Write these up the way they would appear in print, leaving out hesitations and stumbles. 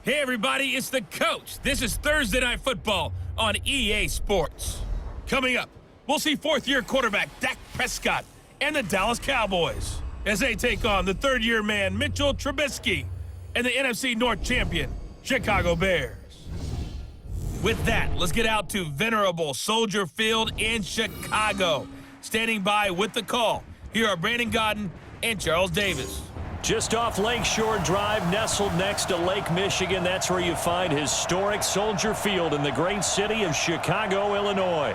Hey everybody, it's the coach. This is Thursday Night Football on EA Sports. Coming up, we'll see fourth-year quarterback Dak Prescott and the Dallas Cowboys as they take on the third-year man Mitchell Trubisky and the NFC North champion Chicago Bears. With that, let's get out to venerable Soldier Field in Chicago. Standing by with the call, here are Brandon Godden and Charles Davis. Just off Lakeshore Drive, nestled next to Lake Michigan, that's where you find historic Soldier Field in the great city of Chicago, Illinois.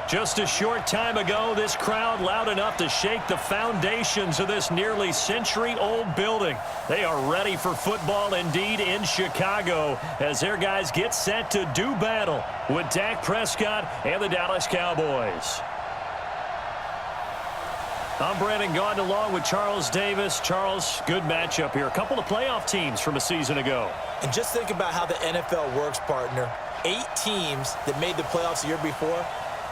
Just a short time ago, this crowd loud enough to shake the foundations of this nearly century-old building. They are ready for football indeed in Chicago as their guys get set to do battle with Dak Prescott and the Dallas Cowboys. I'm Brandon Gaudin along with Charles Davis. Charles, good matchup here. A couple of playoff teams from a season ago. And just think about how the NFL works, partner. 8 teams that made the playoffs the year before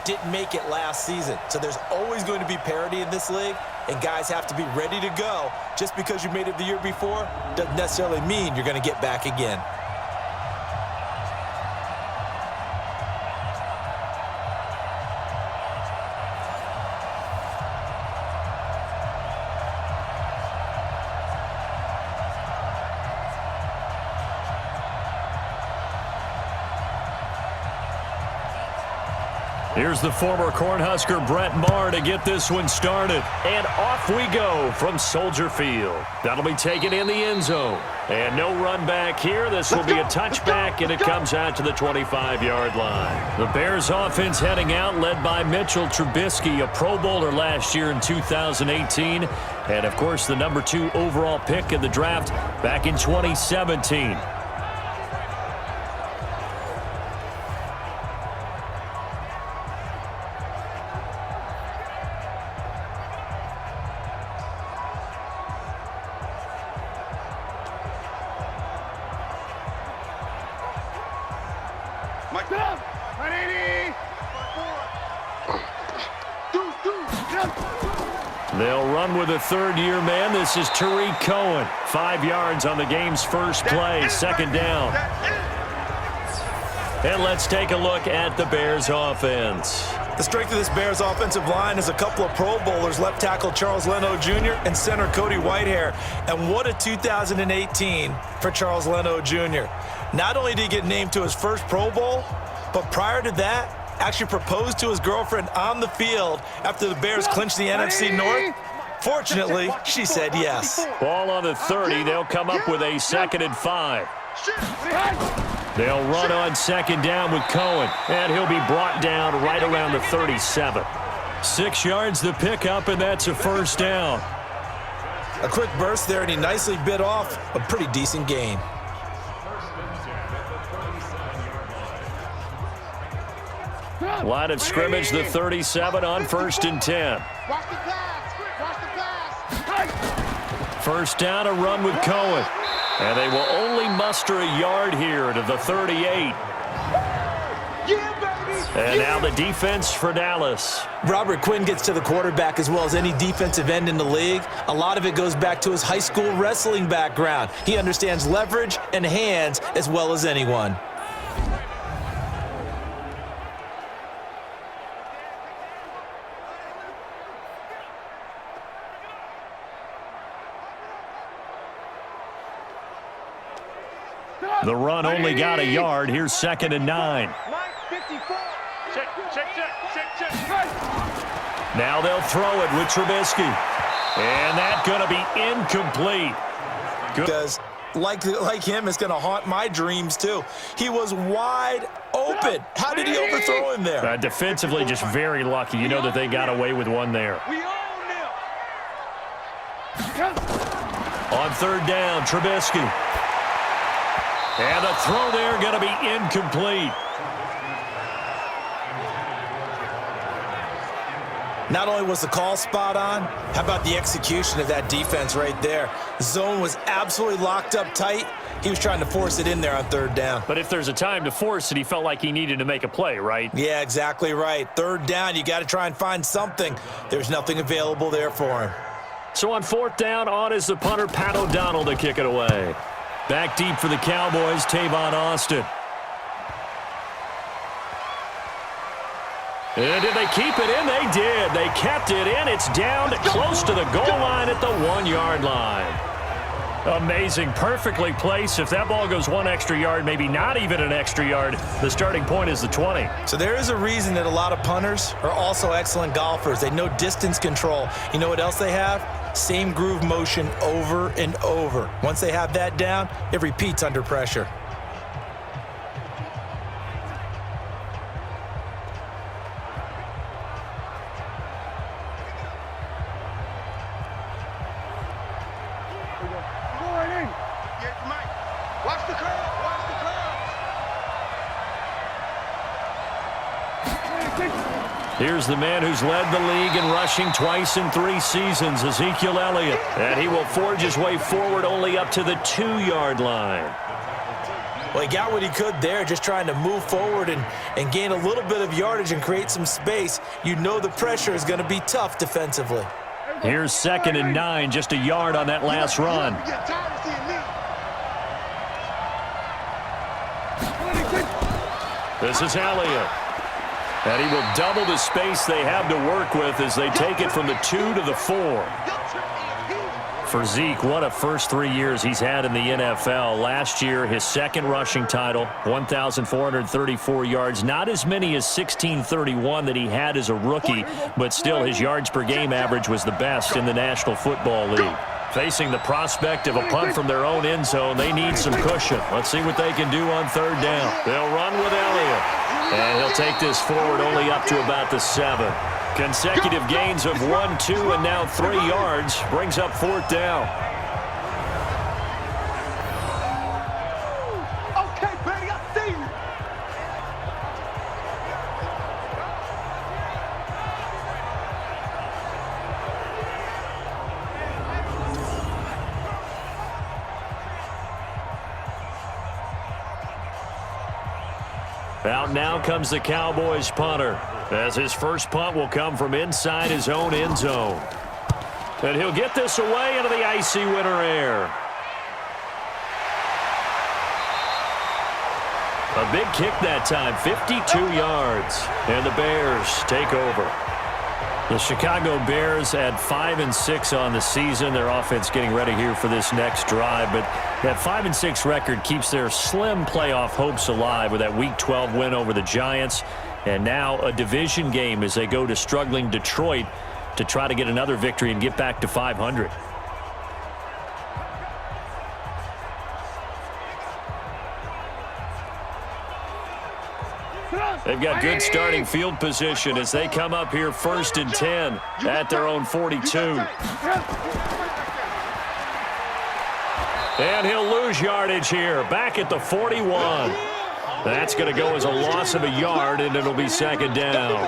didn't make it last season. So there's always going to be parity in this league, and guys have to be ready to go. Just because you made it the year before doesn't necessarily mean you're going to get back again. Here's the former Cornhusker Brett Maher to get this one started. And off we go from Soldier Field. That'll be taken in the end zone. And no run back here. This will be a touchback, and it comes out to the 25-yard line. The Bears offense heading out, led by Mitchell Trubisky, a Pro Bowler last year in 2018. And, of course, the number 2 overall pick in the draft back in 2017. They'll run with a third-year man. This is Tariq Cohen. 5 yards on the game's first play. Second down. And let's take a look at the Bears offense. The strength of this Bears offensive line is a couple of Pro Bowlers, left tackle Charles Leno Jr. and center Cody Whitehair. And what a 2018 for Charles Leno Jr. Not only did he get named to his first Pro Bowl, but prior to that, actually proposed to his girlfriend on the field after the Bears clinched the NFC North. Fortunately, she said yes. Ball on the 30. They'll come up with a 2nd and 5. They'll run on second down with Cohen, and he'll be brought down right around the 37. 6 yards the pickup, and that's a first down. A quick burst there, and he nicely bit off a pretty decent gain. Line of scrimmage, the 37 on 1st and 10. First down, a run with Cohen. And they will only muster a yard here to the 38. And now the defense for Dallas. Robert Quinn gets to the quarterback as well as any defensive end in the league. A lot of it goes back to his high school wrestling background. He understands leverage and hands as well as anyone. The run only got a yard. Here's 2nd and 9. Now they'll throw it with Trubisky. And that's going to be incomplete. Because like him, it's going to haunt my dreams too. He was wide open. How did he overthrow him there? Defensively, just very lucky. You know that they got away with one there. On 3rd down, Trubisky. And the throw there going to be incomplete. Not only was the call spot on, how about the execution of that defense right there? The zone was absolutely locked up tight. He was trying to force it in there on 3rd down. But if there's a time to force it, he felt like he needed to make a play, right? Yeah, exactly right. 3rd down, you got to try and find something. There's nothing available there for him. So on 4th down, on is the punter, Pat O'Donnell, to kick it away. Back deep for the Cowboys, Tavon Austin. And did they keep it in? They did. They kept it in. It's down close to the goal line at the 1-yard line. Amazing. Perfectly placed. If that ball goes 1 extra yard, maybe not even an extra yard, the starting point is the 20. So there is a reason that a lot of punters are also excellent golfers. They know distance control. You know what else they have? Same groove motion over and over. Once they have that down, it repeats under pressure. Here's the man who's led the league in rushing twice in 3 seasons, Ezekiel Elliott. And he will forge his way forward only up to the 2-yard line. Well, he got what he could there, just trying to move forward and gain a little bit of yardage and create some space. You know the pressure is going to be tough defensively. Here's 2nd and 9, just a yard on that last run. This is Elliott. And he will double the space they have to work with as they take it from the 2 to the 4. For Zeke, what a first 3 years he's had in the NFL. Last year, his 2nd rushing title, 1,434 yards. Not as many as 1,631 that he had as a rookie, but still his yards per game average was the best in the National Football League. Facing the prospect of a punt from their own end zone, they need some cushion. Let's see what they can do on 3rd down. They'll run with Elliott. And he'll take this forward only up to about the 7. Consecutive gains of 1, 2, and now 3 yards brings up 4th down. Okay, buddy, I see you. Out now comes the Cowboys punter, as his first punt will come from inside his own end zone. And he'll get this away into the icy winter air. A big kick that time, 52 yards. And the Bears take over. The Chicago Bears at 5-6 on the season. Their offense getting ready here for this next drive. But that 5-6 record keeps their slim playoff hopes alive with that Week 12 win over the Giants. And now a division game as they go to struggling Detroit to try to get another victory and get back to 500. They've got good starting field position as they come up here 1st and 10 at their own 42. And he'll lose yardage here, back at the 41. That's going to go as a loss of a yard, and it'll be 2nd down.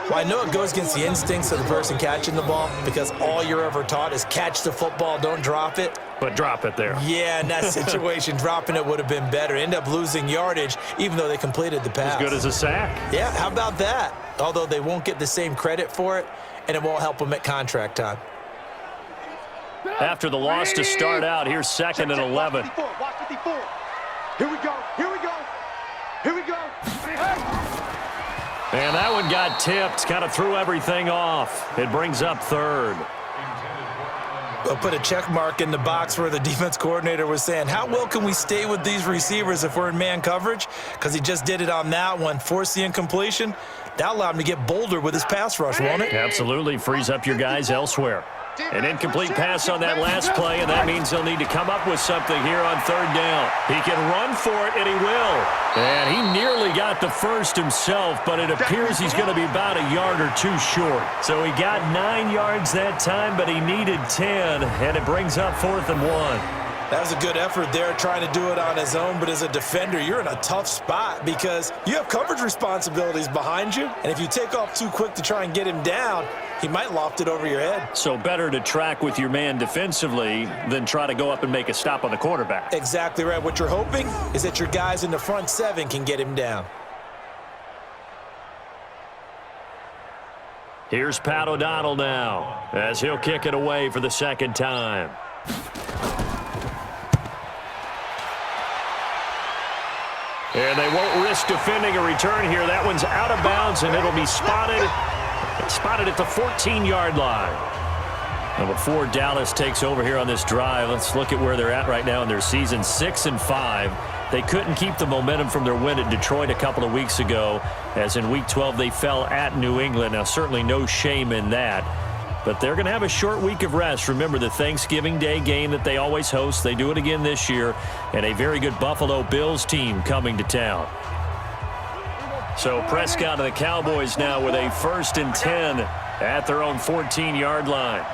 Well, I know it goes against the instincts of the person catching the ball because all you're ever taught is catch the football, don't drop it. But drop it there. Yeah, in that situation, dropping it would have been better. End up losing yardage, even though they completed the pass. As good as a sack. Yeah, how about that? Although they won't get the same credit for it, and it won't help them at contract time. After the loss to start out, here's 2nd and 11. Watch 54. Here we go. Here we go. Here we go. And that one got tipped, kind of threw everything off. It brings up 3rd. We'll put a check mark in the box where the defense coordinator was saying, how well can we stay with these receivers if we're in man coverage? Because he just did it on that one, forced the incompletion. That allowed him to get bolder with his pass rush, won't it? Absolutely, frees up your guys elsewhere. An incomplete pass on that last play, and that means they'll need to come up with something here on 3rd down. He can run for it, and he will. And he nearly got the first himself, but it appears he's going to be about a yard or 2 short. So he got 9 yards that time, but he needed 10, and it brings up 4th and 1. That was a good effort there, trying to do it on his own. But as a defender, you're in a tough spot because you have coverage responsibilities behind you. And if you take off too quick to try and get him down, he might loft it over your head. So better to track with your man defensively than try to go up and make a stop on the quarterback. Exactly right. What you're hoping is that your guys in the front 7 can get him down. Here's Pat O'Donnell now as he'll kick it away for the 2nd time. And they won't risk defending a return here. That one's out of bounds, and it'll be spotted at the 14-yard line. And before Dallas takes over here on this drive, let's look at where they're at right now in their season. 6-5. They couldn't keep the momentum from their win at Detroit a couple of weeks ago, as in Week 12 they fell at New England. Now, certainly no shame in that. But they're going to have a short week of rest. Remember the Thanksgiving Day game that they always host. They do it again this year. And a very good Buffalo Bills team coming to town. So Prescott and the Cowboys now with a 1st and 10 at their own 14-yard line.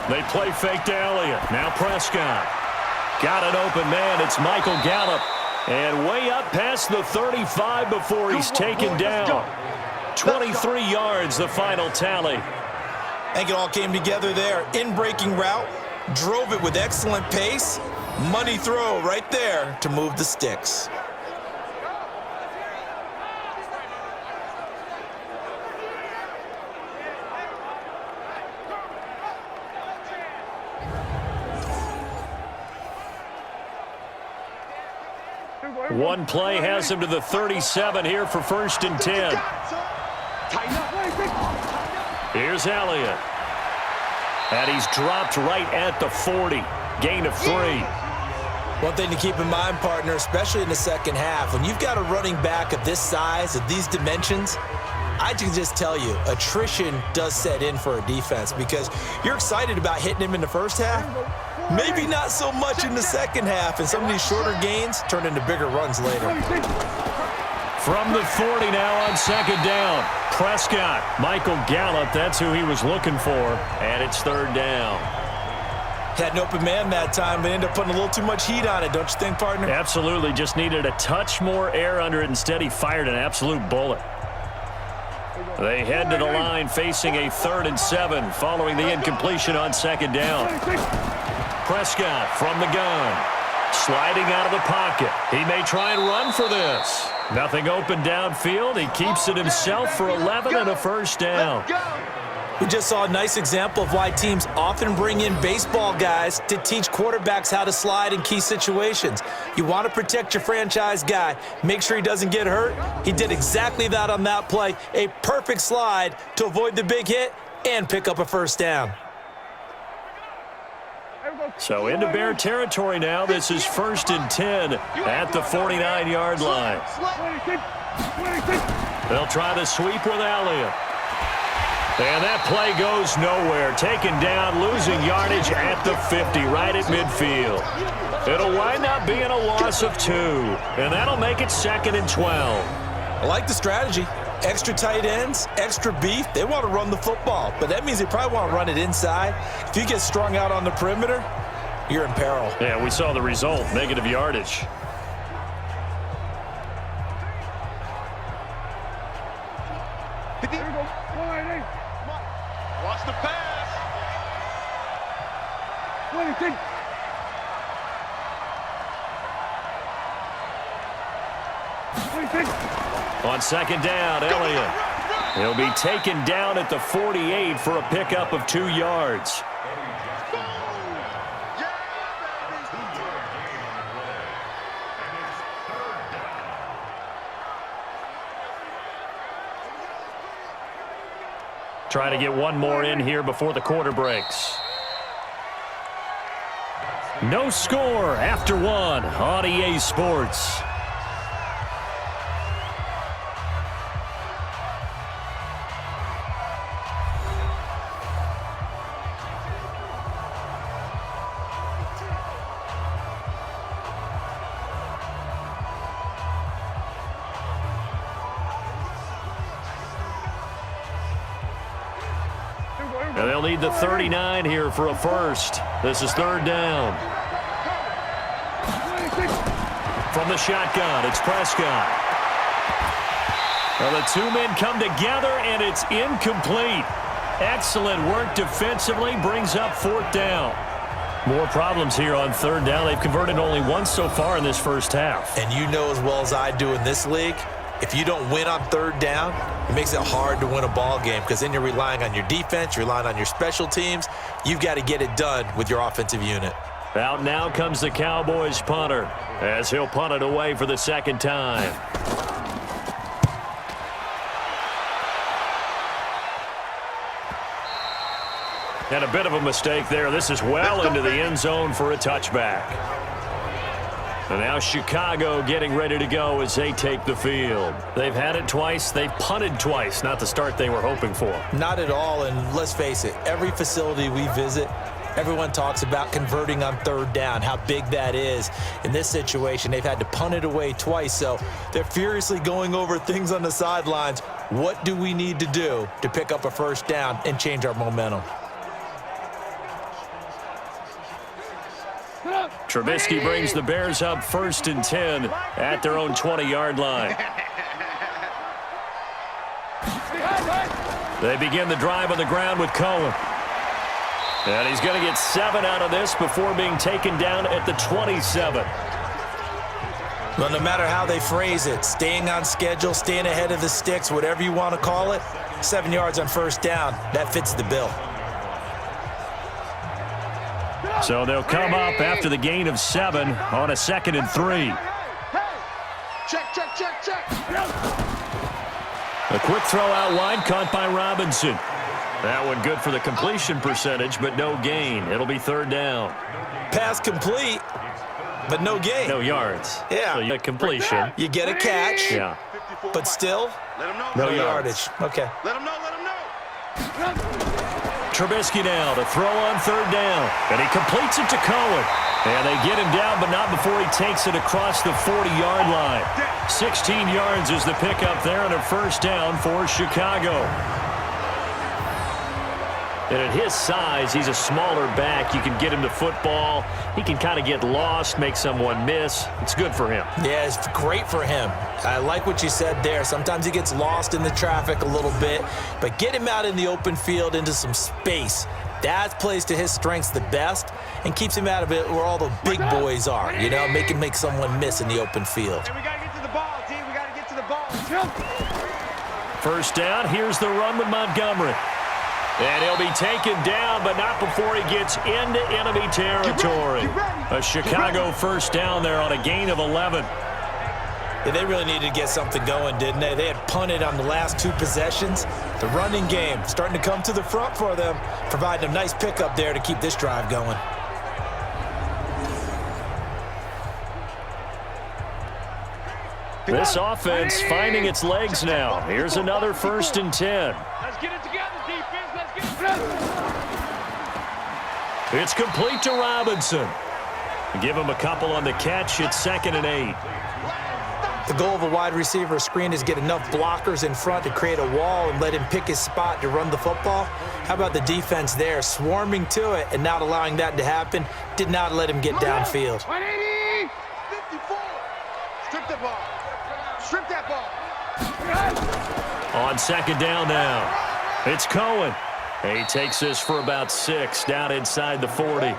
They play fake to Elliott. Now Prescott. Got an open man. It's Michael Gallup. And way up past the 35 before he's taken down. 23 yards, the final tally. I think it all came together there. In-breaking route, drove it with excellent pace. Money throw right there to move the sticks. One play has him to the 37 here for 1st and 10. Here's Elliott. And he's dropped right at the 40. Gain of 3. One thing to keep in mind, partner, especially in the second half, when you've got a running back of this size, of these dimensions, I can just tell you, attrition does set in for a defense because you're excited about hitting him in the first half. Maybe not so much in the second half, and some of these shorter gains turn into bigger runs later. From the 40 now on 2nd down. Prescott, Michael Gallup, that's who he was looking for, and it's 3rd down. Had an open man that time, but ended up putting a little too much heat on it, don't you think, partner? Absolutely, just needed a touch more air under it. Instead, he fired an absolute bullet. They head to the line facing a 3rd and 7 following the incompletion on 2nd down. Prescott from the gun, sliding out of the pocket. He may try and run for this. Nothing open downfield. He keeps it himself for 11 and a 1st down. We just saw a nice example of why teams often bring in baseball guys to teach quarterbacks how to slide in key situations. You want to protect your franchise guy. Make sure he doesn't get hurt. He did exactly that on that play. A perfect slide to avoid the big hit and pick up a 1st down. So into Bear territory now. This is 1st and 10 at the 49-yard line. They'll try the sweep with Elliott. And that play goes nowhere. Taken down, losing yardage at the 50, right at midfield. It'll wind up being a loss of 2, and that'll make it 2nd and 12. I like the strategy. Extra tight ends, extra beef. They want to run the football, but that means they probably want to run it inside. If you get strung out on the perimeter, you're in peril. Yeah, we saw the result, negative yardage. Watch the pass. On 2nd down, Elliott. He'll be taken down at the 48 for a pickup of 2 yards. Try to get one more in here before the quarter breaks. No score after 1 on EA Sports. And they'll need the 39 here for a 1st. This is 3rd down. From the shotgun, it's Prescott. Well, the 2 men come together, and it's incomplete. Excellent work defensively, brings up 4th down. More problems here on 3rd down. They've converted only once so far in this first half. And you know as well as I do in this league, if you don't win on 3rd down, it makes it hard to win a ball game because then you're relying on your defense, you're relying on your special teams. You've got to get it done with your offensive unit. Out now comes the Cowboys punter as he'll punt it away for the second time. And a bit of a mistake there. This is well into the end zone for a touchback. And now Chicago getting ready to go as they take the field. They've had it twice. They've punted twice. Not the start they were hoping for. Not at all, and let's face it, every facility we visit, everyone talks about converting on third down, how big that is. In this situation, they've had to punt it away twice, so they're furiously going over things on the sidelines. What do we need to do to pick up a first down and change our momentum? Trubisky brings the Bears up 1st and 10 at their own 20-yard line. They begin the drive on the ground with Cohen. And he's going to get 7 out of this before being taken down at the 27. Well, no matter how they phrase it, staying on schedule, staying ahead of the sticks, whatever you want to call it, 7 yards on first down, that fits the bill. So they'll come up after the gain of 7 on a 2nd and 3. Check, check, check, check. A quick throw out wide caught by Robinson. That one good for the completion percentage, but no gain. It'll be 3rd down. Pass complete, but no gain. No yards. Yeah. So you get completion. You get a catch, Yeah. but still No no yards. yardage. Okay. Let him know, let him know. Trubisky now to throw on 3rd down. And he completes it to Cohen. And they get him down, but not before he takes it across the 40-yard line. 16 yards is the pickup there and a first down for Chicago. And at his size, he's a smaller back. You can get him to football. He can kind of get lost, make someone miss. It's good for him. Yeah, it's great for him. I like what you said there. Sometimes he gets lost in the traffic a little bit, but get him out in the open field into some space. That plays to his strengths the best and keeps him out of it where all the big boys are, you know, make someone miss in the open field. Hey, we got to get to the ball, D. We got to get to the ball. First down, here's the run with Montgomery. And he'll be taken down, but not before he gets into enemy territory. A Chicago first down there on a gain of 11. Yeah, they really needed to get something going, didn't they? They had punted on the last 2 possessions. The running game starting to come to the front for them, providing a nice pickup there to keep this drive going. This offense finding its legs now. Here's another 1st and 10. Let's get it together, defense. Let's get it together. It's complete to Robinson. Give him a couple on the catch. It's 2nd and 8. The goal of a wide receiver screen is get enough blockers in front to create a wall and let him pick his spot to run the football. How about the defense there, swarming to it and not allowing that to happen? Did not let him get downfield. 180. 54. Strip the ball. Strip that ball. On 2nd down now. It's Cohen. He takes this for about 6 down inside the 40.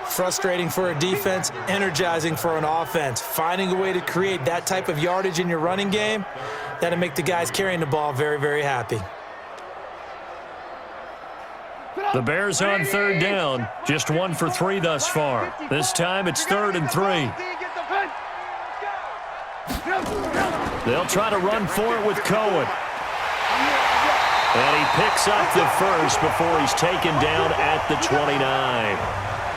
Frustrating for a defense, energizing for an offense. Finding a way to create that type of yardage in your running game, that'll make the guys carrying the ball very, very happy. The Bears on 3rd down. Just 1 for 3 thus far. This time it's 3rd and 3. They'll try to run for it with Cohen. And he picks up the first before he's taken down at the 29.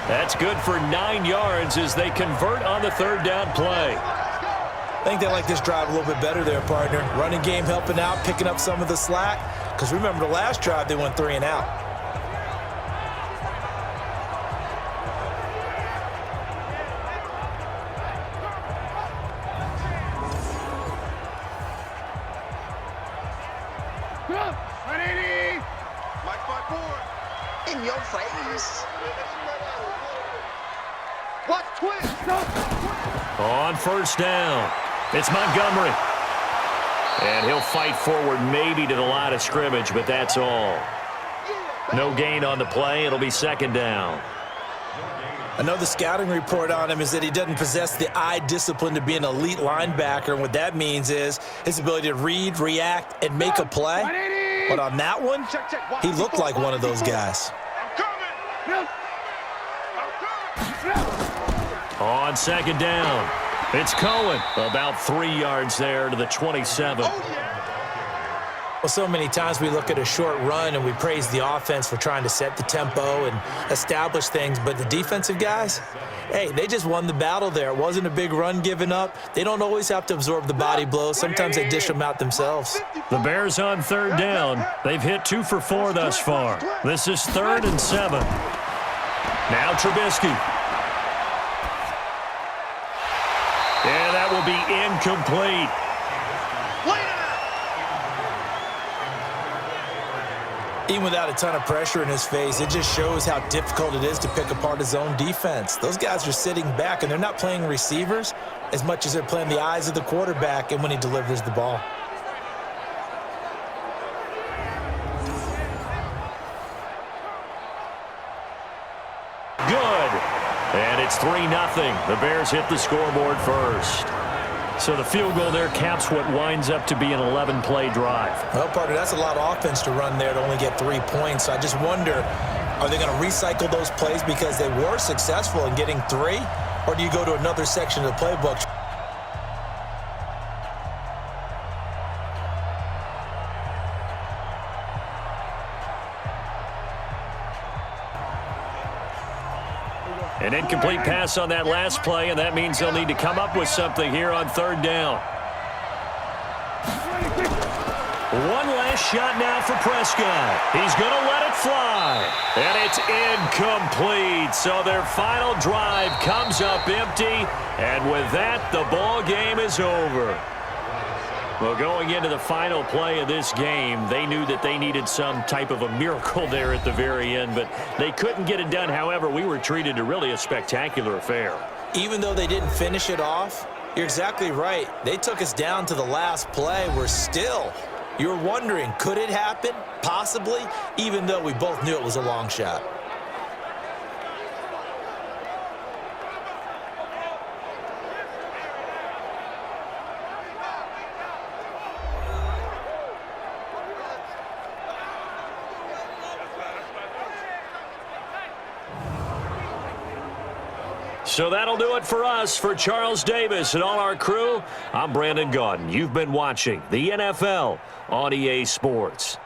That's good for 9 yards as they convert on the 3rd down play. I think they like this drive a little bit better there, partner. Running game helping out, picking up some of the slack. Because remember the last drive, they went 3 and out. In your face. What twist? On 1st down, it's Montgomery. And he'll fight forward maybe to the line of scrimmage, but that's all. No gain on the play. It'll be 2nd down. I know the scouting report on him is that he doesn't possess the eye discipline to be an elite linebacker. And what that means is his ability to read, react, and make a play. But on that one, he looked like one of those guys. I'm coming. I'm coming. On second down, it's Cohen. About 3 yards there to the 27. Well, so many times we look at a short run and we praise the offense for trying to set the tempo and establish things, but the defensive guys, hey, they just won the battle there. It wasn't a big run given up. They don't always have to absorb the body blows. Sometimes they dish them out themselves. The Bears on third down. They've hit 2 for 4 thus far. This is 3rd and 7. Now Trubisky. Yeah, that will be incomplete. Even without a ton of pressure in his face, it just shows how difficult it is to pick apart his own defense. Those guys are sitting back, and they're not playing receivers as much as they're playing the eyes of the quarterback and when he delivers the ball. Good. And it's 3-0. The Bears hit the scoreboard first. So the field goal there caps what winds up to be an 11-play drive. Well, partner, that's a lot of offense to run there to only get 3 points. So I just wonder, are they going to recycle those plays because they were successful in getting 3? Or do you go to another section of the playbook? An incomplete pass on that last play, and that means they'll need to come up with something here on third down. One last shot now for Prescott. He's going to let it fly. And it's incomplete. So their final drive comes up empty. And with that, the ball game is over. Well, going into the final play of this game, they knew that they needed some type of a miracle there at the very end, but they couldn't get it done. However, we were treated to really a spectacular affair. Even though they didn't finish it off, you're exactly right. They took us down to the last play. You're wondering, could it happen? Possibly, even though we both knew it was a long shot. So that'll do it for us. For Charles Davis and all our crew, I'm Brandon Gaudin. You've been watching the NFL on EA Sports.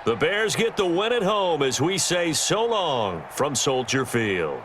The Bears get the win at home as we say so long from Soldier Field.